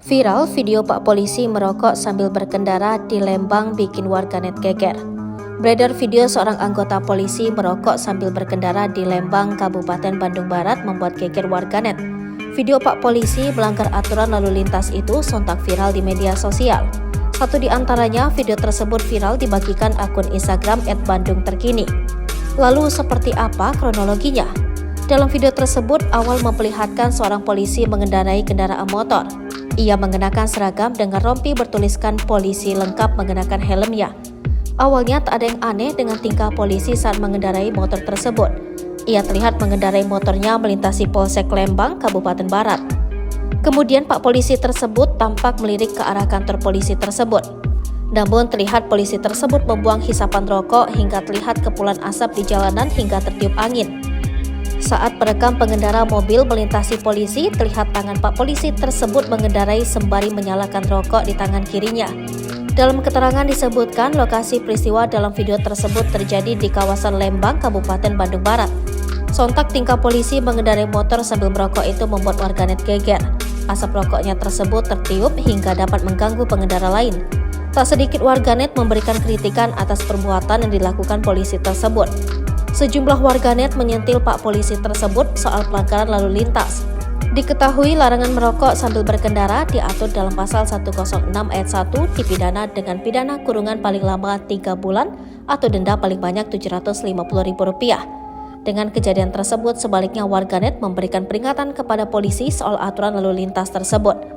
Viral video Pak Polisi merokok sambil berkendara di Lembang bikin warganet geger. Beredar video seorang anggota polisi merokok sambil berkendara di Lembang, Kabupaten Bandung Barat membuat geger warganet. Video Pak Polisi melanggar aturan lalu lintas itu sontak viral di media sosial. Satu di antaranya, video tersebut viral dibagikan akun Instagram @bandungterkini. Lalu seperti apa kronologinya? Dalam video tersebut, awal memperlihatkan seorang polisi mengendarai kendaraan motor. Ia mengenakan seragam dengan rompi bertuliskan polisi lengkap mengenakan helmnya. Awalnya tak ada yang aneh dengan tingkah polisi saat mengendarai motor tersebut. Ia terlihat mengendarai motornya melintasi Polsek Lembang, Kabupaten Barat. Kemudian Pak Polisi tersebut tampak melirik ke arah kantor polisi tersebut. Namun terlihat polisi tersebut membuang hisapan rokok hingga terlihat kepulan asap di jalanan hingga tertiup angin. Saat perekam pengendara mobil melintasi polisi, terlihat tangan Pak Polisi tersebut mengendarai sembari menyalakan rokok di tangan kirinya. Dalam keterangan disebutkan, lokasi peristiwa dalam video tersebut terjadi di kawasan Lembang, Kabupaten Bandung Barat. Sontak tingkah polisi mengendarai motor sambil merokok itu membuat warganet geger. Asap rokoknya tersebut tertiup hingga dapat mengganggu pengendara lain. Tak sedikit warganet memberikan kritikan atas perbuatan yang dilakukan polisi tersebut. Sejumlah warganet menyentil Pak Polisi tersebut soal pelanggaran lalu lintas. Diketahui larangan merokok sambil berkendara diatur dalam pasal 106 ayat 1 dipidana dengan pidana kurungan paling lama 3 bulan atau denda paling banyak Rp750.000. Dengan kejadian tersebut, sebaliknya warganet memberikan peringatan kepada polisi soal aturan lalu lintas tersebut.